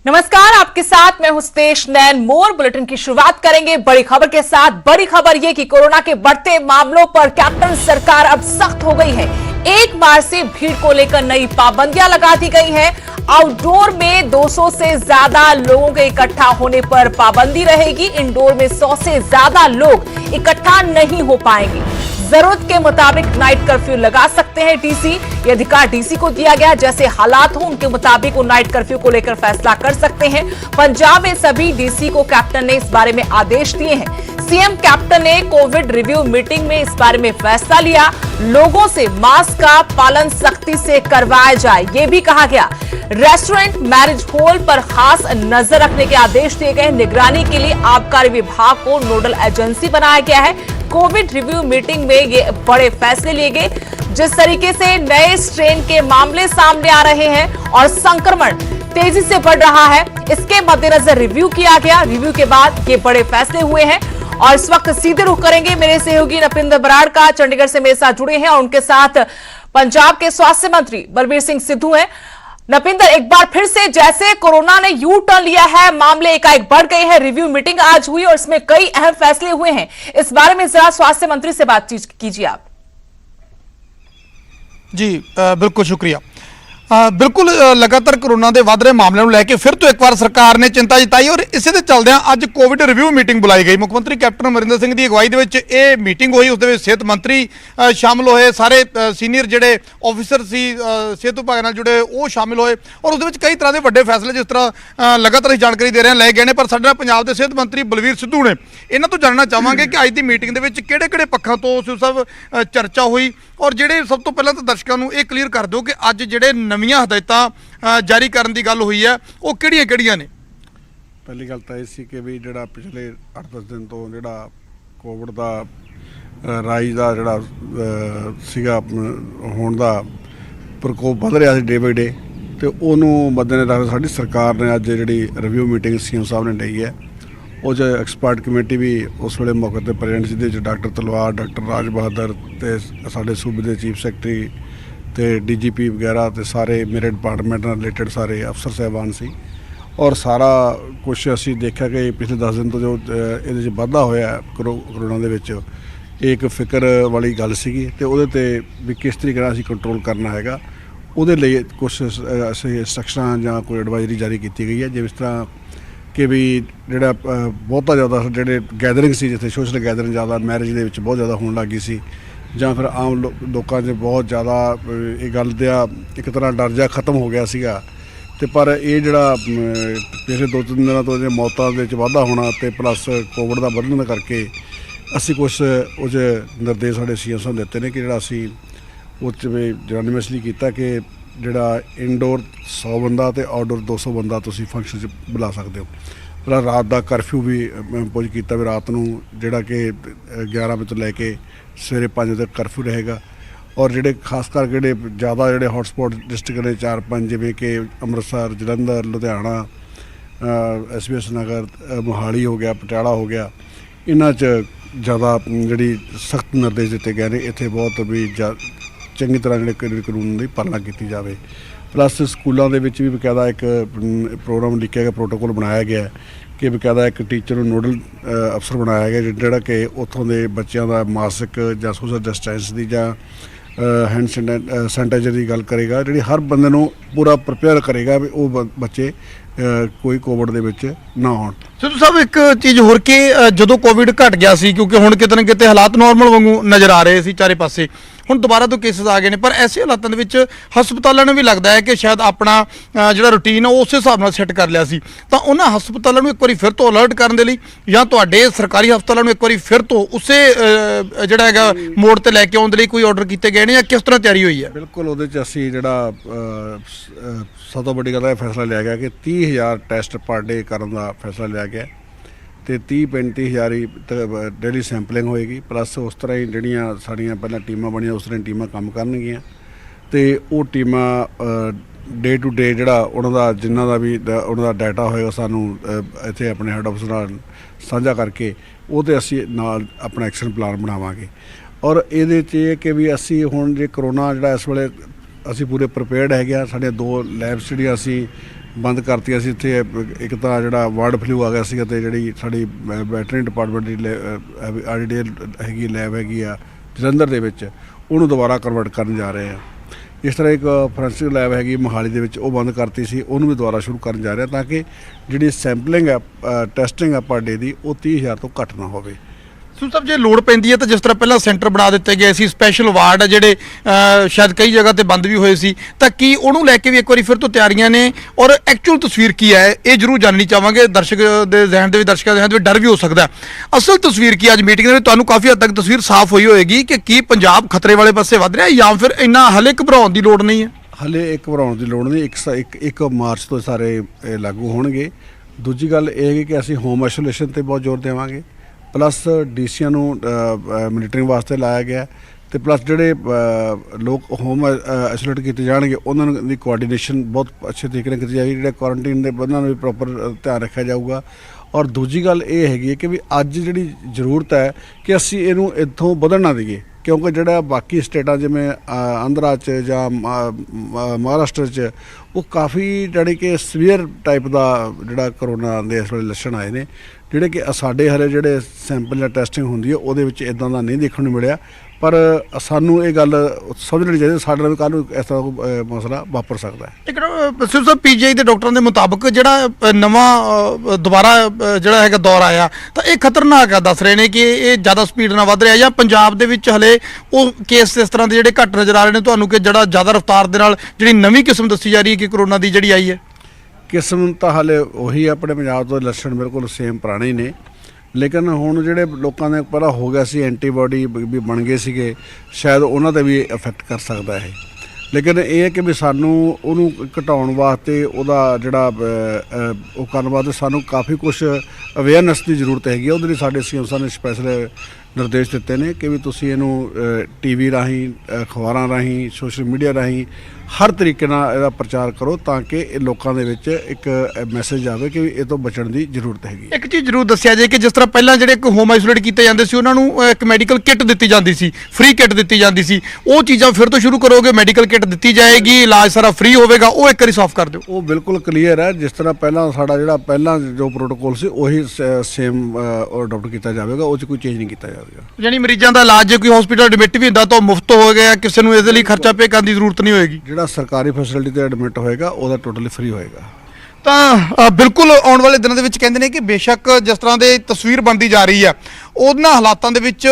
नमस्कार, आपके साथ मैं हूं स्तेश नैन मोर। बुलेटिन की शुरुआत करेंगे बड़ी खबर के साथ। बड़ी खबर यह कि कोरोना के बढ़ते मामलों पर कैप्टन सरकार अब सख्त हो गई है। 1 मार्च से भीड़ को लेकर नई पाबंदियां लगा दी गई हैं। आउटडोर में 200 से ज्यादा लोगों के इकट्ठा होने पर पाबंदी रहेगी। इंडोर में 100 से ज्यादा लोग इकट्ठा नहीं हो पाएंगे। जरूरत के मुताबिक नाइट कर्फ्यू लगा सकते हैं डीसी। ये अधिकार डीसी को दिया गया। जैसे हालात हो उनके मुताबिक वो नाइट कर्फ्यू को लेकर फैसला कर सकते हैं। पंजाब में सभी डीसी को कैप्टन ने इस बारे में आदेश दिए हैं। सीएम कैप्टन ने कोविड रिव्यू मीटिंग में इस बारे में फैसला लिया। लोगों से मास्क का पालन सख्ती से करवाया जाए, ये भी कहा गया। रेस्टोरेंट, मैरिज हॉल पर खास नजर रखने के आदेश दिए गए। निगरानी के लिए आबकारी विभाग को नोडल एजेंसी बनाया गया है। कोविड रिव्यू मीटिंग में ये बड़े फैसले लिए गए। जिस तरीके से नए स्ट्रेन के मामले सामने आ रहे हैं और संक्रमण तेजी से बढ़ रहा है, इसके मद्देनजर रिव्यू किया गया। रिव्यू के बाद ये बड़े फैसले हुए हैं और इस वक्त सीधे रुख करेंगे मेरे सहयोगी नपिंदर बराड़ का। चंडीगढ़ से मेरे साथ जुड़े हैं और उनके साथ पंजाब के स्वास्थ्य मंत्री बलबीर सिंह सिद्धू हैं। नपिंदर, एक बार फिर से जैसे कोरोना ने यू टर्न लिया है, मामले एकाएक बढ़ गए हैं। रिव्यू मीटिंग आज हुई और इसमें कई अहम फैसले हुए हैं। इस बारे में जरा स्वास्थ्य मंत्री से बातचीत कीजिए आप। जी बिल्कुल शुक्रिया। बिल्कुल लगातार कोरोना के वध रहे मामलों को लैके फिर तो एक बार सरकार ने चिंता जताई और इसे के चलदे अज कोविड रिव्यू मीटिंग बुलाई गई। मुख्य मंत्री कैप्टन अमरिंदर सिंह की अगवाई के मीटिंग हुई। उस सेहत मंत्री शामिल होए, सारे सीनियर जोड़े ऑफिसर से सेहत विभाग नाल जुड़े वो शामिल होए और उस कई तरह के बड़े फैसले जिस तरह लगातार जानकारी दे रहे हैं लै गए हैं। पर साडे पंजाब के सेहत मंत्री बलबीर सिद्धू ने इन्हों तो जानना चाहांगे कि अज की मीटिंग के किहड़े-किहड़े पक्षों तो सब चर्चा हुई और ਜਿਹੜੇ सब तो पहले तो दर्शकों को यह क्लीयर कर दो कि अज ਜਿਹੜੇ नवीं हदायतां जारी करने की गल हुई है वो किहड़ियां-किहड़ियां ने। पहली गल तो यह कि भी ਜਿਹੜਾ पिछले 8-10 दिन तो ਜਿਹੜਾ कोविड का राइज का ਜਿਹੜਾ ਸੀਗਾ ਹੋਣ ਦਾ प्रकोप वध ਰਿਹਾ ਸੀ डे बाई डे तो ਉਹਨੂੰ ਮੱਦੇਨਜ਼ਰ ਰੱਖਦੇ ਸਾਡੀ ਸਰਕਾਰ ਨੇ ਅੱਜ ਜਿਹੜੀ ਰਿਵਿਊ ਮੀਟਿੰਗ ਸੀਐਮ ਸਾਹਿਬ ਨੇ ਲਈ है ਉਹ जो एक्सपर्ट कमेटी भी उस वे मौके पर प्रेजेंट जिहदे डॉक्टर तलवार, डॉक्टर राज बहादुर ते साडे सूबे के चीफ सैकटरी ते DGP वगैरह ते सारे मेरे डिपार्टमेंट नाल रिलेटेड सारे अफसर साहबान सी और सारा कुछ असी देखा कि पिछले 10 दिन तो जो ये वाधा होया कोरोना दे विच एक फिक्र वाली गल सीगी ते उहदे ते भी किस तरीके नाल असी कंट्रोल करना हैगा उहदे लई कुछ असी इंस्ट्रक्शनां जां कोई एडवाइजरी जारी की गई है। जिस तरह कि भी जोड़ा बहुता ज़्यादा जोड़े गैदरिंग से जिथे सोशल गैदरिंग ज़्यादा मैरिज के बहुत ज़्यादा होने लगी सी जां फिर आम लोगों से बहुत ज़्यादा ये गल का एक तरह डर जा खत्म हो गया सीगा ते पर ये जोड़ा पिछले 2-3 दिनों तो मौतों के वाधा होना तो प्लस कोविड का बढ़ने करके असी कुछ उस निर्देश साढ़े सीएम साहब देते हैं कि जोड़ा असी उस यूनानिमसली किया कि जोड़ा इंडोर 100 बंदा तो आउटडोर 200 बंदा तुसी फंक्शन बुला सकते हो। फिर रात का कर्फ्यू भी इंपोज किया भी रात को जोड़ा कि 11 बजे तो लैके सवेरे 5 बजे तक कर्फ्यू रहेगा और जोड़े खास करके ज़्यादा जोड़े हॉटस्पॉट डिस्ट्रिक्ट ने 4-5 जिमें कि अमृतसर, जलंधर, लुधियाना, SBS नगर, मोहाली हो गया, पटियाला हो गया, इन्हां च ज़्यादा जी सख्त निर्देश दिते गए हैं। इत्थे बहुत भी चंगी तरह जो कानून की पालना की जाए। प्लस स्कूलों के भी बकायदा एक प्रोग्राम लिखा गया, प्रोटोकॉल बनाया गया कि बकायदा एक टीचर नोडल अफसर बनाया गया जोड़ा कि उतों के बच्चों का मास्क या सोशल डिस्टेंस की या हैंड सैनिटाइजर की गल करेगा, जी हर बंदे को पूरा प्रिपेयर करेगा भी वो बच्चे कोई कोविड दे विच ना होण। सिद्धू साहब एक चीज़ होर कि जो कोविड घट गया सी क्योंकि हुण किते ना किते हालात नॉर्मल वांगू नज़र आ रहे सी चारे पासे, हुण दोबारा तो केसेस आ गए ने पर ऐसे हालातों दे विच हस्पतालों ने भी लगता है कि शायद अपना जिहड़ा रूटीन है उस हिसाब नाल सैट कर लिया सी तां उन्हां हस्पतालों नूं एक बारी फिर तो अलर्ट करन दे लई जां तुहाडे सरकारी हस्पतालों नूं एक बारी फिर तो उसे जिहड़ा हैगा मोड़ ते लैके आउण दे लई कोई ऑर्डर कीते गए ने या किस तरह तैयारी हुई है? बिल्कुल उहदे च असीं जिहड़ा सब तो बड़ी गल फैसला लिया गया कि 30,000 टैसट पर डे करने का फैसला लिया गया तो 30-35 हज़ार ही डेली सैंपलिंग होएगी। प्लस उस तरह ही जड़ियाँ साड़ियाँ पहले टीमां बनिया उस तरह टीमां काम करनगियां तो वो टीमां डे टू डे जोड़ा उन्होंने जिन्हों का भी उन्होंने डाटा होएगा सानू इत्थे अपने हैड ऑफिस नाल साझा करके वो तो असी नाल अपना एक्शन प्लान बनावांगे और ये कि भी असी हुण जे करोना जिहड़ा इस वेले असी पूरे प्रिपेयर्ड है। साढ़े 2 लैब्स जिहड़ियां असी ਬੰਦ ਕਰਤੀਆਂ ਸੀ। ਇੱਥੇ ਇੱਕ ਤਾਂ ਜਿਹੜਾ ਬਰਡ ਫਲੂ ਆ ਗਿਆ ਸੀ ਅਤੇ ਜਿਹੜੀ ਸਾਡੀ ਵੈਟਰਨਰੀ ਡਿਪਾਰਟਮੈਂਟ ਦੀ ਆਰਡੀਡੀ ਹੈਗੀ ਲੈਬ ਹੈਗੀ ਆ ਜਲੰਧਰ ਦੇ ਵਿੱਚ, ਉਹਨੂੰ ਦੁਬਾਰਾ ਕਨਵਰਟ ਕਰਨ ਜਾ ਰਹੇ ਆ। ਇਸ ਤਰ੍ਹਾਂ ਇੱਕ ਫੋਰੈਂਸਿਕ ਲੈਬ ਹੈਗੀ ਮੋਹਾਲੀ ਦੇ ਵਿੱਚ, ਉਹ ਬੰਦ ਕਰਤੀ ਸੀ, ਉਹਨੂੰ ਵੀ ਦੁਬਾਰਾ ਸ਼ੁਰੂ ਕਰਨ ਜਾ ਰਿਹਾ ਤਾਂ ਕਿ ਜਿਹੜੀ ਸੈਂਪਲਿੰਗ ਆ ਟੈਸਟਿੰਗ ਆ ਪਰ ਡੇ ਦੀ ਉਹ 30,000 ਤੋਂ ਘੱਟ ਨਾ ਹੋਵੇ। ਸੋ ਸਾਹਿਬ ਜੇ ਲੋੜ ਪੈਂਦੀ ਹੈ ਤਾਂ ਜਿਸ ਤਰ੍ਹਾਂ ਪਹਿਲਾਂ ਸੈਂਟਰ ਬਣਾ ਦਿੱਤੇ ਗਏ ਸੀ, ਸਪੈਸ਼ਲ ਵਾਰਡ ਆ ਜਿਹੜੇ ਸ਼ਾਇਦ ਕਈ ਜਗ੍ਹਾ ਤੇ ਬੰਦ ਵੀ ਹੋਏ ਸੀ, ਤਾਂ ਕੀ ਉਹਨੂੰ ਲੈ ਕੇ ਵੀ ਇੱਕ ਵਾਰੀ ਫਿਰ ਤੋਂ ਤਿਆਰੀਆਂ ਨੇ ਔਰ ਐਕਚੁਅਲ ਤਸਵੀਰ ਕੀ ਹੈ ਇਹ ਜ਼ਰੂਰ ਜਾਣਨੀ ਚਾਹਾਂਗੇ। ਦਰਸ਼ਕਾਂ ਦੇ ਜ਼ਿਹਨ ਦੇ ਵਿੱਚ ਡਰ ਵੀ ਹੋ ਸਕਦਾ। ਅਸਲ ਤਸਵੀਰ ਕੀ ਅੱਜ ਮੀਟਿੰਗ ਦੇ ਵਿੱਚ ਤੁਹਾਨੂੰ ਕਾਫੀ ਹੱਦ ਤੱਕ ਤਸਵੀਰ ਸਾਫ਼ ਹੋਈ ਹੋਏਗੀ ਕਿ ਕੀ ਪੰਜਾਬ ਖਤਰੇ ਵਾਲੇ ਪਾਸੇ ਵੱਧ ਰਿਹਾ ਜਾਂ ਫਿਰ ਇੰਨਾ ਹਲੇ ਘਬਰਾਉਣ ਦੀ ਲੋੜ ਨਹੀਂ ਹੈ? ਹਲੇ ਇੱਕ ਘਬਰਾਉਣ ਦੀ ਲੋੜ ਨਹੀਂ। 1 ਮਾਰਚ ਤੋਂ ਸਾਰੇ ਲਾਗੂ ਹੋਣਗੇ। ਦੂਜੀ ਗੱਲ ਇਹ ਹੈ ਕਿ ਅਸੀਂ ਹੋਮ ਆਈਸੋਲੇਸ਼ਨ ਤੇ ਬਹੁਤ ਜ਼ੋਰ ਦੇਵਾਂਗੇ, ਪਲੱਸ ਡੀਸੀਆਂ ਨੂੰ ਮੋਨੀਟਰਿੰਗ ਵਾਸਤੇ ਲਾਇਆ ਗਿਆ, ਤੇ ਪਲੱਸ ਜਿਹੜੇ ਲੋਕ ਹੋਮ ਆਈਸੋਲੇਟ ਕੀਤੇ ਜਾਣਗੇ ਉਹਨਾਂ ਨੂੰ ਦੀ ਕੋਆਰਡੀਨੇਸ਼ਨ ਬਹੁਤ ਅੱਛੇ ਤਰੀਕੇ ਨਾਲ ਕੀਤੀ ਜਾਏਗੀ। ਜਿਹੜੇ ਕੁਆਰੰਟਾਈਨ ਦੇ ਬੰਦਾਂ ਨੂੰ ਵੀ ਪ੍ਰੋਪਰ ਧਿਆਨ ਰੱਖਿਆ ਜਾਊਗਾ। ਔਰ ਦੂਜੀ ਗੱਲ ਇਹ ਹੈਗੀ ਹੈ ਕਿ ਵੀ ਅੱਜ ਜਿਹੜੀ ਜ਼ਰੂਰਤ ਹੈ ਕਿ ਅਸੀਂ ਇਹਨੂੰ ਇੱਥੋਂ ਵਧਣ ਨਾ ਦੇਈਏ, ਕਿਉਂਕਿ ਜਿਹੜਾ ਬਾਕੀ ਸਟੇਟਾਂ ਜਿਵੇਂ ਆਂਧਰਾ 'ਚ ਜਾਂ ਮਹਾਰਾਸ਼ਟਰ 'ਚ ਉਹ ਕਾਫੀ ਜਿਹੜੀ ਕਿ ਸੀਵੀਅਰ ਟਾਈਪ ਦਾ ਜਿਹੜਾ ਕਰੋਨਾ ਦੇ ਇਸ ਵੇਲੇ ਲੱਛਣ ਆਏ ਨੇ, ਜਿਹੜੇ ਕਿ ਸਾਡੇ ਹਲੇ ਜਿਹੜੇ ਸੈਂਪਲ ਜਾਂ ਟੈਸਟਿੰਗ ਹੁੰਦੀ ਹੈ ਉਹਦੇ ਵਿੱਚ ਇਦਾਂ ਦਾ ਨਹੀਂ ਦੇਖਣ ਨੂੰ ਮਿਲਿਆ। ਪਰ ਸਾਨੂੰ ਇਹ ਗੱਲ ਸਮਝਣੀ ਚਾਹੀਦੀ ਸਾਡੇ ਨਾਲ ਵੀ ਕੱਲ੍ਹ ਨੂੰ ਇਸ ਤਰ੍ਹਾਂ ਮਸਲਾ ਵਾਪਰ ਸਕਦਾ ਹੈ। ਇੱਕ ਸਿਰਫ ਸਾਹਿਬ ਪੀਜੀਆਈ ਦੇ ਡਾਕਟਰਾਂ ਦੇ ਮੁਤਾਬਕ ਜਿਹੜਾ ਨਵਾਂ ਦੁਬਾਰਾ ਜਿਹੜਾ ਹੈਗਾ ਦੌਰ ਆਇਆ ਤਾਂ ਇਹ ਖਤਰਨਾਕ ਆ, ਦੱਸ ਰਹੇ ਨੇ ਕਿ ਇਹ ਜ਼ਿਆਦਾ ਸਪੀਡ ਨਾਲ ਵੱਧ ਰਿਹਾ ਜਾਂ ਪੰਜਾਬ ਦੇ ਵਿੱਚ ਹਲੇ ਉਹ ਕੇਸ ਇਸ ਤਰ੍ਹਾਂ ਦੇ ਜਿਹੜੇ ਘੱਟ ਨਜ਼ਰ ਆ ਰਹੇ ਨੇ ਤੁਹਾਨੂੰ ਕਿ ਜਿਹੜਾ ਜ਼ਿਆਦਾ ਰਫ਼ਤਾਰ ਦੇ ਨਾਲ ਜਿਹੜੀ ਨਵੀਂ ਕਿਸਮ ਦੱਸੀ ਜਾ ਰਹੀ ਹੈ ਕਿ ਕਰੋਨਾ ਦੀ ਜਿਹੜੀ ਆਈ ਹੈ? ਕਿਸਮ ਤਾਂ ਹਾਲੇ ਉਹੀ ਆਪਣੇ ਪੰਜਾਬ ਤੋਂ ਲੱਛਣ ਬਿਲਕੁਲ ਸੇਮ ਪੁਰਾਣੇ ਹੀ ਨੇ, ਲੇਕਿਨ ਹੁਣ ਜਿਹੜੇ ਲੋਕਾਂ ਨੇ ਪਹਿਲਾਂ ਹੋ ਗਿਆ ਸੀ ਐਂਟੀਬਾਡੀ ਵੀ ਬਣ ਗਏ ਸੀਗੇ, ਸ਼ਾਇਦ ਉਹਨਾਂ 'ਤੇ ਵੀ ਇਫੈਕਟ ਕਰ ਸਕਦਾ ਹੈ। ਲੇਕਿਨ ਇਹ ਹੈ ਕਿ ਵੀ ਸਾਨੂੰ ਉਹਨੂੰ ਘਟਾਉਣ ਵਾਸਤੇ ਉਹਦਾ ਜਿਹੜਾ ਉਹ ਕਰਨ ਵਾਸਤੇ ਸਾਨੂੰ ਕਾਫੀ ਕੁਛ ਅਵੇਅਰਨੈਸ ਦੀ ਜ਼ਰੂਰਤ ਹੈਗੀ ਹੈ। ਉਹਦੇ ਲਈ ਸਾਡੇ ਸੀਐਮ ਸਾਹਿਬ ਨੇ ਸਪੈਸ਼ਲ ਨਿਰਦੇਸ਼ ਦਿੱਤੇ ਨੇ ਕਿ ਵੀ ਤੁਸੀਂ ਇਹਨੂੰ ਟੀਵੀ ਰਾਹੀਂ, ਅਖਬਾਰਾਂ ਰਾਹੀਂ, ਸੋਸ਼ਲ ਮੀਡੀਆ ਰਾਹੀਂ ਹਰ ਤਰੀਕੇ ਨਾਲ ਇਹਦਾ ਪ੍ਰਚਾਰ ਕਰੋ ਤਾਂ ਕਿ ਇਹ ਲੋਕਾਂ ਦੇ ਵਿੱਚ ਇੱਕ ਮੈਸੇਜ ਆਵੇ ਕਿ ਇਹ ਤੋਂ ਬਚਣ ਦੀ ਜ਼ਰੂਰਤ ਹੈਗੀ। ਇੱਕ ਚੀਜ਼ ਜ਼ਰੂਰ ਦੱਸਿਆ ਜਾਏ ਕਿ ਜਿਸ ਤਰ੍ਹਾਂ ਪਹਿਲਾਂ ਜਿਹੜੇ ਹੋਮ ਆਈਸੋਲੇਟ ਕੀਤੇ ਜਾਂਦੇ ਸੀ ਉਹਨਾਂ ਨੂੰ ਇੱਕ ਮੈਡੀਕਲ ਕਿੱਟ ਦਿੱਤੀ ਜਾਂਦੀ ਸੀ, ਫ੍ਰੀ ਕਿੱਟ ਦਿੱਤੀ ਜਾਂਦੀ ਸੀ, ਉਹ ਚੀਜ਼ਾਂ ਫਿਰ ਤੋਂ ਸ਼ੁਰੂ ਕਰੋਗੇ? ਮੈਡੀਕਲ ਕਿੱਟ ਦਿੱਤੀ ਜਾਏਗੀ, ਇਲਾਜ ਸਾਰਾ ਫ੍ਰੀ ਹੋਵੇਗਾ, ਉਹ ਇੱਕ ਵਾਰੀ ਸਾਫ਼ ਕਰ ਦਿਓ। ਉਹ ਬਿਲਕੁਲ ਕਲੀਅਰ ਹੈ, ਜਿਸ ਤਰ੍ਹਾਂ ਪਹਿਲਾਂ ਸਾਡਾ ਜਿਹੜਾ ਪਹਿਲਾਂ ਜੋ ਪ੍ਰੋਟੋਕੋਲ ਸੀ ਉਹੀ ਸੇਮ ਅਡਾਪਟ ਕੀਤਾ ਜਾਵੇਗਾ, ਉਹ 'ਚ ਕੋਈ ਚੇਂਜ ਨਹੀਂ ਕੀਤਾ ਜਾਵੇਗਾ। ਯਾਨੀ ਮਰੀਜ਼ਾਂ ਦਾ ਇਲਾਜ ਜੇ ਕੋਈ ਹਸਪੀਟਲ ਐਡਮਿਟ ਵੀ ਹੁੰਦਾ ਤਾਂ ਉਹ ਮੁਫਤ ਹੋਵੇਗਾ, ਕਿਸੇ ਨੂੰ ਇਹਦੇ ਲਈ ਖਰਚਾ ਪੇ ਕਰਨ ਦੀ ਜ਼ਰੂਰਤ ਨਹੀਂ ਹੋਏਗੀ। ਜਿਹੜਾ ਸਰਕਾਰੀ ਫੈਸਿਲਿਟੀ ਤੇ ਐਡਮਿਟ ਹੋਏਗਾ ਉਹਦਾ ਟੋਟਲੀ ਫ੍ਰੀ ਹੋਏਗਾ। ਤਾਂ ਬਿਲਕੁਲ ਆਉਣ ਵਾਲੇ ਦਿਨਾਂ ਦੇ ਵਿੱਚ ਕਹਿੰਦੇ ਨੇ ਕਿ ਬੇਸ਼ੱਕ ਜਿਸ ਤਰ੍ਹਾਂ ਦੇ ਤਸਵੀਰ ਬਣਦੀ ਜਾ ਰਹੀ ਹੈ ਉਹਨਾਂ ਹਾਲਾਤਾਂ ਦੇ ਵਿੱਚ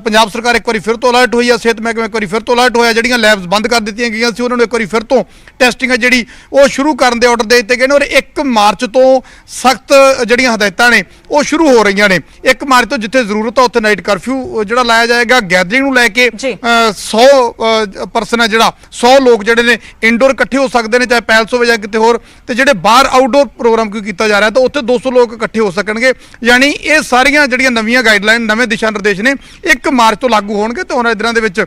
ਪੰਜਾਬ ਸਰਕਾਰ ਇੱਕ ਵਾਰੀ ਫਿਰ ਤੋਂ ਅਲਰਟ ਹੋਈ ਹੈ, ਸਿਹਤ ਮਹਿਕਮਾ ਇੱਕ ਵਾਰੀ ਫਿਰ ਤੋਂ ਅਲਰਟ ਹੋਇਆ, ਜਿਹੜੀਆਂ ਲੈਬਸ ਬੰਦ ਕਰ ਦਿੱਤੀਆਂ ਗਈਆਂ ਸੀ ਉਹਨਾਂ ਨੂੰ ਇੱਕ ਵਾਰੀ ਫਿਰ ਤੋਂ ਟੈਸਟਿੰਗ ਹੈ ਜਿਹੜੀ ਉਹ ਸ਼ੁਰੂ ਕਰਨ ਦੇ ਆਰਡਰ ਦੇ ਦਿੱਤੇ ਗਏ ਨੇ ਔਰ 1 ਮਾਰਚ ਤੋਂ ਸਖਤ ਜਿਹੜੀਆਂ ਹਦਾਇਤਾਂ ਨੇ ਉਹ ਸ਼ੁਰੂ ਹੋ ਰਹੀਆਂ ਨੇ। 1 ਮਾਰਚ ਤੋਂ ਜਿੱਥੇ ਜ਼ਰੂਰਤ ਹੈ ਉੱਥੇ ਨਾਈਟ ਕਰਫਿਊ ਜਿਹੜਾ ਲਾਇਆ ਜਾਏਗਾ। ਗੈਦਰਿੰਗ ਨੂੰ ਲੈ ਕੇ 100 ਪਰਸਨ ਹੈ ਜਿਹੜਾ 100 ਲੋਕ ਜਿਹੜੇ ਨੇ ਇੰਡੋਰ ਇਕੱਠੇ ਹੋ ਸਕਦੇ ਨੇ, ਚਾਹੇ ਪੈਲਸ ਹੋਵੇ ਜਾਂ ਕਿਤੇ ਹੋਰ, ਤੇ ਜਿਹੜੇ ਬਾਹਰ ਆਊਟਡੋਰ ਪ੍ਰੋਗਰਾਮ ਕੋਈ ਕੀਤਾ ਜਾ ਰਿਹਾ ਤਾਂ ਉੱਥੇ 200 ਲੋਕ ਇਕੱਠੇ ਹੋ ਸਕਣਗੇ। ਯਾਨੀ ਇਹ ਸਾਰੀਆਂ ਜਿਹੜੀਆਂ ਨਵੀਆਂ ਗਾਈਡਲਾਈਨ, ਨਵੇਂ ਦਿਸ਼ਾ ਨਿਰਦੇਸ਼ ਨੇ 1 ਮਾਰਚ ਤੋਂ ਲਾਗੂ ਹੋਣਗੇ ਤੇ ਉਹਨਾਂ ਦਿਨਾਂ ਦੇ ਵਿੱਚ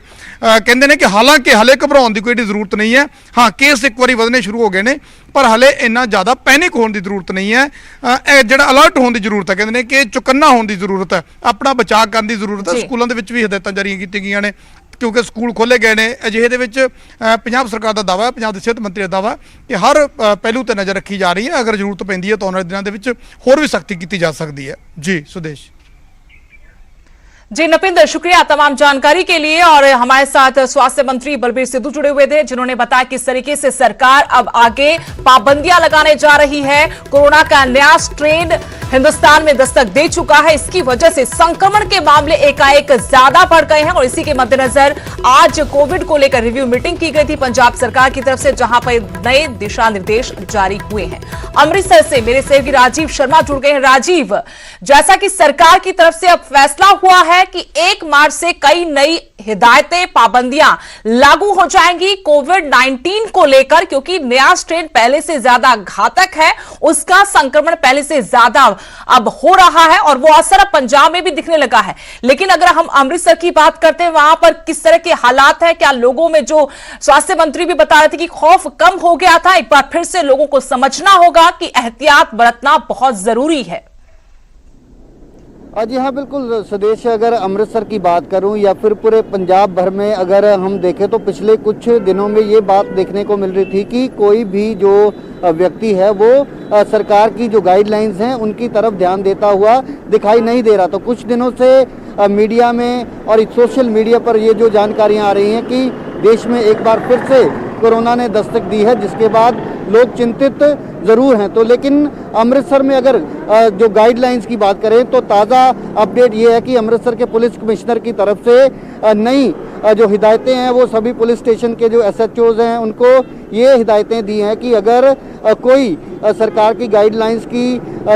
ਕਹਿੰਦੇ ਨੇ ਕਿ ਹਾਲਾਂਕਿ ਹਲੇ ਘਬਰਾਉਣ ਦੀ ਕੋਈ ਜ਼ਰੂਰਤ ਨਹੀਂ ਹੈ। ਹਾਂ, ਕੇਸ ਇੱਕ ਵਾਰੀ ਵਧਣੇ ਸ਼ੁਰੂ ਹੋ ਗਏ ਨੇ ਪਰ ਹਲੇ ਇੰਨਾ ਜ਼ਿਆਦਾ ਪੈਨਿਕ ਹੋਣ ਦੀ ਜ਼ਰੂਰਤ ਨਹੀਂ ਹੈ। ਇਹ ਜਿਹੜਾ ਅਲਰਟ ਹੋਣ ਦੀ ਜ਼ਰੂਰਤ ਹੈ, ਕਹਿੰਦੇ ਨੇ ਕਿ ਚੁਕੰਨਾ ਹੋਣ ਦੀ ਜ਼ਰੂਰਤ ਹੈ, ਆਪਣਾ ਬਚਾਅ ਕਰਨ ਦੀ ਜ਼ਰੂਰਤ ਹੈ। ਸਕੂਲਾਂ ਦੇ ਵਿੱਚ ਵੀ ਹਦਾਇਤਾਂ ਜਾਰੀ ਕੀਤੀਆਂ ਗਈਆਂ ਨੇ ਕਿਉਂਕਿ ਸਕੂਲ ਖੋਲ੍ਹੇ ਗਏ ਨੇ। ਅਜਿਹੇ ਦੇ ਵਿੱਚ ਪੰਜਾਬ ਸਰਕਾਰ ਦਾ ਦਾਅਵਾ ਹੈ, ਪੰਜਾਬ ਦੇ ਸਿਹਤ ਮੰਤਰੀ ਦਾ ਦਾਅਵਾ ਕਿ ਹਰ ਪਹਿਲੂ ਤੇ ਨਜ਼ਰ ਰੱਖੀ ਜਾ ਰਹੀ ਹੈ। ਅਗਰ ਜ਼ਰੂਰਤ ਪੈਂਦੀ ਹੈ ਤਾਂ ਆਉਣ ਵਾਲੇ ਦਿਨਾਂ ਦੇ ਵਿੱਚ ਹੋਰ ਵੀ ਸਖਤੀ ਕੀਤੀ जा सकती है। जी सुदेश जी नपिंदर, शुक्रिया तमाम जानकारी के लिए। और हमारे साथ स्वास्थ्य मंत्री बलबीर सिद्धू जुड़े हुए थे जिन्होंने बताया किस तरीके से सरकार अब आगे पाबंदियां लगाने जा रही है। कोरोना का नया स्ट्रेन हिंदुस्तान में दस्तक दे चुका है, इसकी वजह से संक्रमण के मामले एकाएक ज्यादा बढ़ गए हैं और इसी के मद्देनजर आज कोविड को लेकर रिव्यू मीटिंग की गई थी पंजाब सरकार की तरफ से, जहां पर नए दिशा निर्देश जारी हुए हैं। अमृतसर से मेरे सहयोगी राजीव शर्मा जुड़ गए हैं। राजीव, जैसा कि सरकार की तरफ से अब फैसला हुआ है कि 1 मार्च से कई नई हिदायतें, पाबंदियां लागू हो जाएंगी कोविड-19 को लेकर, क्योंकि नया स्ट्रेन पहले से ज्यादा घातक है, उसका संक्रमण पहले से ज्यादा अब हो रहा है और वो असर अब पंजाब में भी दिखने लगा है। लेकिन अगर हम अमृतसर की बात करते हैं, वहां पर किस तरह के हालात है? क्या लोगों में, जो स्वास्थ्य मंत्री भी बता रहे थे कि खौफ कम हो गया था, एक बार फिर से लोगों को समझना होगा कि एहतियात बरतना बहुत जरूरी है। जी हाँ, बिल्कुल स्वदेश। अगर अमृतसर की बात करूं या फिर पूरे पंजाब भर में अगर हम देखें तो पिछले कुछ दिनों में ये बात देखने को मिल रही थी कि कोई भी जो व्यक्ति है वो सरकार की जो गाइडलाइंस हैं उनकी तरफ ध्यान देता हुआ दिखाई नहीं दे रहा। तो कुछ दिनों से मीडिया में और सोशल मीडिया पर ये जो जानकारियाँ आ रही हैं कि देश में एक बार फिर से कोरोना ने दस्तक दी है, जिसके बाद लोग चिंतित ज़रूर हैं। तो लेकिन अमृतसर में अगर जो गाइडलाइंस की बात करें तो ताज़ा अपडेट ये है कि अमृतसर के पुलिस कमिश्नर की तरफ से नई जो हिदायतें हैं वो सभी पुलिस स्टेशन के जो SHOs हैं उनको ये हिदायतें दी हैं कि अगर कोई सरकार की गाइडलाइंस की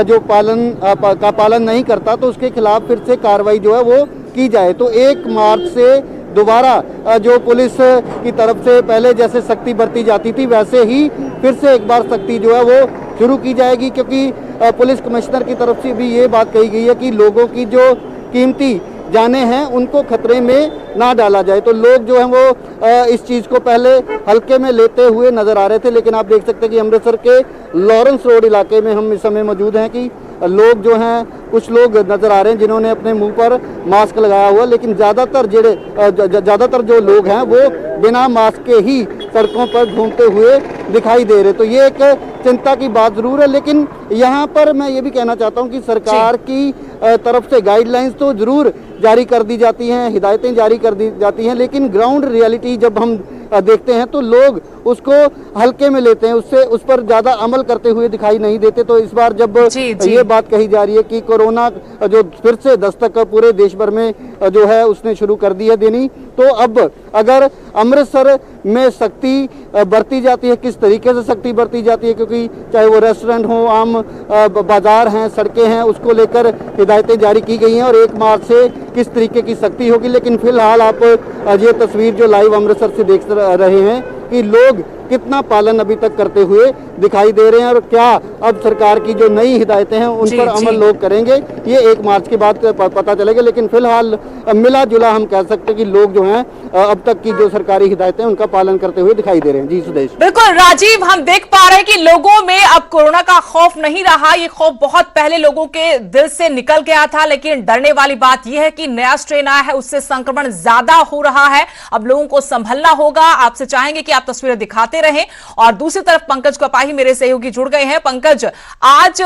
जो पालन नहीं करता तो उसके खिलाफ फिर से कार्रवाई जो है वो की जाए। तो 1 मार्च से दोबारा जो पुलिस की तरफ से पहले जैसे सख्ती बरती जाती थी वैसे ही फिर से एक बार सख्ती जो है वो शुरू की जाएगी, क्योंकि पुलिस कमिश्नर की तरफ से भी ये बात कही गई है कि लोगों की जो कीमती जाने हैं उनको खतरे में ना डाला जाए। तो लोग जो हैं वो इस चीज़ को पहले हल्के में लेते हुए नज़र आ रहे थे, लेकिन आप देख सकते हैं कि अमृतसर के लॉरेंस रोड इलाके में हम इस समय मौजूद हैं कि लोग जो हैं, कुछ लोग नज़र आ रहे हैं जिन्होंने अपने मुंह पर मास्क लगाया हुआ, लेकिन ज़्यादातर जो लोग हैं वो बिना मास्क के ही सड़कों पर घूमते हुए दिखाई दे रहे। तो ये एक चिंता की बात ज़रूर है, लेकिन यहाँ पर मैं ये भी कहना चाहता हूँ कि सरकार की तरफ से गाइडलाइंस तो ज़रूर जारी कर दी जाती हैं, हिदायतें जारी कर दी जाती हैं, लेकिन ग्राउंड रियलिटी जब हम देखते हैं तो लोग उसको हल्के में लेते हैं, उस पर ज़्यादा अमल करते हुए दिखाई नहीं देते। तो इस बार जब ये बात कही जा रही है कि कोरोना जो फिर से दस्तक पूरे देश भर में जो है उसने शुरू कर दी है देनी, तो अब अगर अमृतसर में सख्ती बरती जाती है, किस तरीके से सख्ती बरती जाती है, क्योंकि चाहे वो रेस्टोरेंट हो, आम बाजार हैं, सड़कें हैं, उसको लेकर हिदायतें जारी की गई हैं और 1 मार्च से किस तरीके की सख्ती होगी। लेकिन फिलहाल आप ये तस्वीर जो लाइव अमृतसर से देख रहे हैं कि लोग कितना पालन अभी तक करते हुए दिखाई दे रहे हैं और क्या अब सरकार की जो नई हिदायतें हैं उन पर अमल लोग करेंगे, ये 1 मार्च के बाद पता चलेगा। लेकिन फिलहाल मिला जुला हम कह सकते हैं कि लोग जो हैं अब तक की जो सरकारी हिदायतें हैं उनका पालन करते हुए दिखाई दे रहे हैं। जी सुदेश। बिल्कुल राजीव, हम देख पा रहे हैं कि लोगों में अब कोरोना का खौफ नहीं रहा। ये खौफ बहुत पहले लोगों के दिल से निकल गया था, लेकिन डरने वाली बात यह है कि नया स्ट्रेन आया है, उससे संक्रमण ज्यादा हो रहा है। अब लोगों को संभलना होगा। आपसे चाहेंगे कि आप तस्वीरें दिखाते रहें। और दूसरी तरफ पंकज कपाही मेरे सहयोगी जुड़ गए हैं। पंकज, आज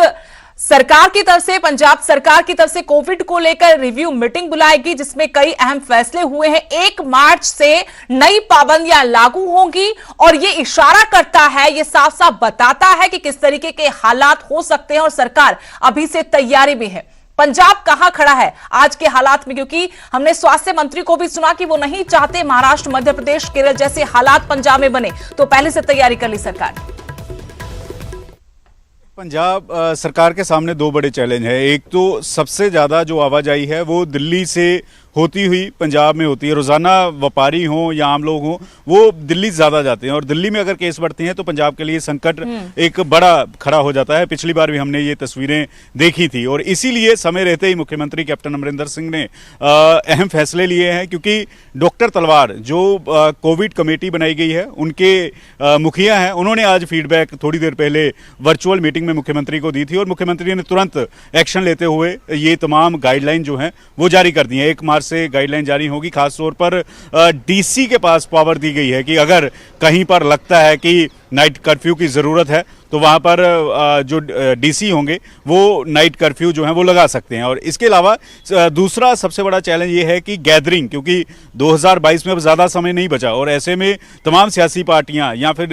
सरकार की तरफ से, पंजाब सरकार की तरफ से कोविड को लेकर रिव्यू मीटिंग बुलाएगी जिसमें कई अहम फैसले हुए हैं। 1 मार्च से नई पाबंदियां लागू होंगी और ये इशारा करता है, ये साफ साफ बताता है कि किस तरीके के हालात हो सकते हैं और सरकार अभी से तैयारी में है। पंजाब कहां खड़ा है आज के हालात में, क्योंकि हमने स्वास्थ्य मंत्री को भी सुना कि वो नहीं चाहते महाराष्ट्र, मध्य प्रदेश, केरल जैसे हालात पंजाब में बने, तो पहले से तैयारी कर ली सरकार। पंजाब सरकार के सामने 2 बड़े चैलेंज है। एक तो सबसे ज़्यादा जो आवाजाही है वो दिल्ली से होती हुई पंजाब में होती है। रोज़ाना व्यापारी हों या आम लोग हों वो दिल्ली ज़्यादा जाते हैं और दिल्ली में अगर केस बढ़ते हैं तो पंजाब के लिए संकट एक बड़ा खड़ा हो जाता है। पिछली बार भी हमने ये तस्वीरें देखी थी और इसीलिए समय रहते ही मुख्यमंत्री कैप्टन अमरिंदर सिंह ने अहम फैसले लिए हैं, क्योंकि डॉक्टर तलवार जो कोविड कमेटी बनाई गई है उनके मुखिया हैं, उन्होंने आज फीडबैक थोड़ी देर पहले वर्चुअल मीटिंग में मुख्यमंत्री को दी थी और मुख्यमंत्री ने तुरंत एक्शन लेते हुए ये तमाम गाइडलाइन जो हैं वो जारी कर दी हैं। 1 मार्च से गाइडलाइन जारी होगी। खासतौर पर डीसी के पास पावर दी गई है कि अगर कहीं पर लगता है कि नाइट कर्फ्यू की ज़रूरत है तो वहाँ पर जो डीसी होंगे वो नाइट कर्फ्यू जो है वो लगा सकते हैं। और इसके अलावा दूसरा सबसे बड़ा चैलेंज ये है कि गैदरिंग, क्योंकि 2022 में अब ज़्यादा समय नहीं बचा और ऐसे में तमाम सियासी पार्टियां या फिर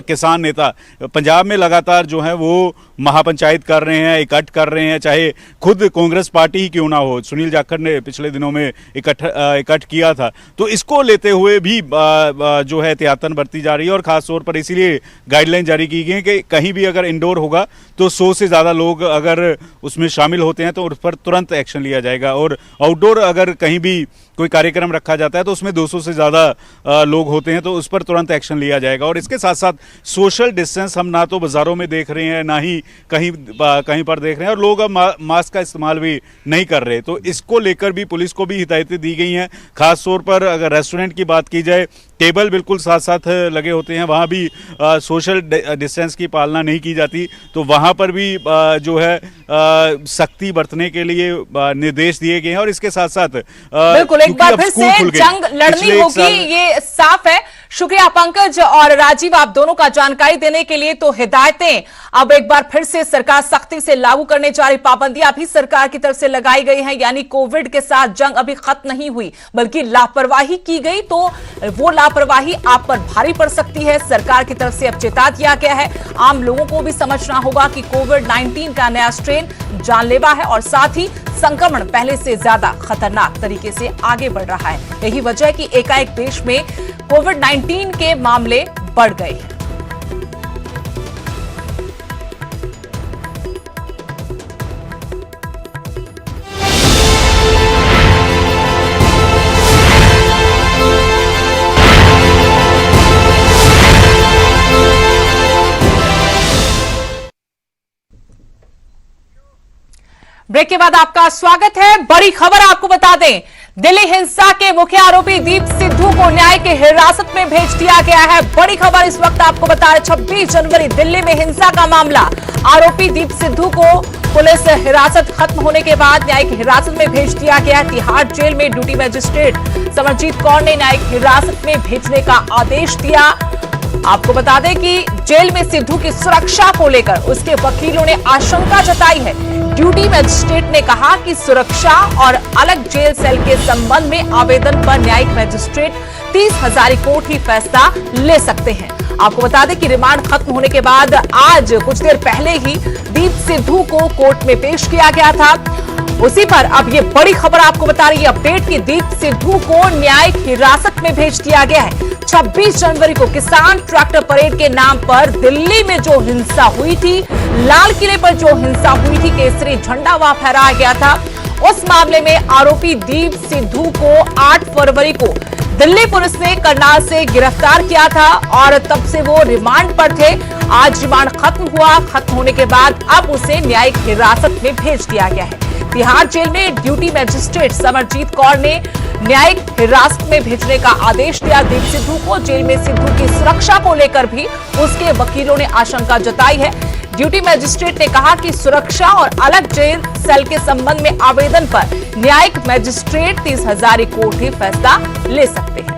किसान नेता पंजाब में लगातार जो है वो महापंचायत कर रहे हैं, इकट्ठ कर रहे हैं, चाहे खुद कांग्रेस पार्टी ही क्यों ना हो। सुनील जाखड़ ने पिछले दिनों में इकट्ठ किया था। तो इसको लेते हुए भी जो है एहतियातन बरती जा रही है और ख़ासतौर पर इसीलिए गाइडलाइन जारी की गई है कि कहीं भी अगर इंडोर होगा तो 100 से ज़्यादा लोग अगर उसमें शामिल होते हैं तो उस पर तुरंत एक्शन लिया जाएगा और आउटडोर अगर कहीं भी कोई कार्यक्रम रखा जाता है तो उसमें 200 से ज़्यादा लोग होते हैं तो उस पर तुरंत एक्शन लिया जाएगा। और इसके साथ साथ सोशल डिस्टेंस हम ना तो बाज़ारों में देख रहे हैं ना ही कहीं पर देख रहे हैं और लोग अब मास्क का इस्तेमाल भी नहीं कर रहे। तो इसको लेकर भी पुलिस को भी हिदायतें दी गई हैं। खासतौर पर अगर रेस्टोरेंट की बात की जाए, टेबल बिल्कुल साथ साथ लगे होते हैं, वहाँ भी सोशल डिस्टेंस की पालना नहीं की जाती, तो वहाँ पर भी जो है सख्ती बरतने के लिए निर्देश दिए गए हैं। और इसके साथ साथ बिल्कुल एक बार फिर से जंग लड़नी होगी, ये साफ है। शुक्रिया पंकज और राजीव, आप दोनों का जानकारी देने के लिए। तो हिदायतें अब एक बार फिर से सरकार सख्ती से लागू करने जा रही, पाबंदियां भी सरकार की तरफ से लगाई गई हैं, यानी कोविड के साथ जंग अभी खत्म नहीं हुई बल्कि लापरवाही की गई तो वो लापरवाही आप पर भारी पड़ सकती है। सरकार की तरफ से अब चेता दिया गया है। आम लोगों को भी समझना होगा कि कोविड-19 का नया स्ट्रेन जानलेवा है और साथ ही संक्रमण पहले से ज्यादा खतरनाक तरीके से आगे बढ़ रहा है। यही वजह है कि एकाएक देश में कोविड-19 के मामले बढ़ गए हैं। ब्रेक के बाद आपका स्वागत है। बड़ी खबर आपको बता दें, दिल्ली हिंसा के मुख्य आरोपी दीप सिद्धू को न्याय की हिरासत में भेज दिया गया है। बड़ी खबर इस वक्त आपको बता रहे, 26 जनवरी दिल्ली में हिंसा का मामला, आरोपी दीप सिद्धू को पुलिस हिरासत खत्म होने के बाद न्यायिक हिरासत में भेज दिया गया। तिहाड़ जेल में ड्यूटी मजिस्ट्रेट समरजीत कौर ने न्यायिक हिरासत में भेजने का आदेश दिया। आपको बता दें कि जेल में सिद्धू की सुरक्षा को लेकर उसके वकीलों ने आशंका जताई है। ड्यूटी मजिस्ट्रेट ने कहा कि सुरक्षा और अलग जेल सेल के संबंध में आवेदन पर न्यायिक मजिस्ट्रेट 30,000 कोर्ट ही फैसला ले सकते हैं। आपको बता दें कि रिमांड खत्म होने के बाद आज कुछ देर पहले ही दीप सिद्धू को कोर्ट में पेश किया गया था। उसी पर अब ये बड़ी खबर आपको बता रही है अपडेट कि दीप सिद्धू को न्यायिक हिरासत में भेज दिया गया है। 26 जनवरी को किसान ट्रैक्टर परेड के नाम पर दिल्ली में जो हिंसा हुई थी, लाल किले पर जो हिंसा हुई थी, केसरी झंडा वहां फहराया गया था, उस मामले में आरोपी दीप सिद्धू को 8 फरवरी को दिल्ली पुलिस ने करनाल से गिरफ्तार किया था और तब से वो रिमांड पर थे। आज रिमांड खत्म हुआ, खत्म होने के बाद अब उसे न्यायिक हिरासत में भेज दिया गया है। तिहाड़ जेल में ड्यूटी मजिस्ट्रेट समरजीत कौर ने न्यायिक हिरासत में भेजने का आदेश दिया दीप सिद्धू को। जेल में सिद्धू की सुरक्षा को लेकर भी उसके वकीलों ने आशंका जताई है। ड्यूटी मजिस्ट्रेट ने कहा कि सुरक्षा और अलग जेल सेल के संबंध में आवेदन पर न्यायिक मजिस्ट्रेट 30,000 कोर्ट ही फैसला ले सकते हैं।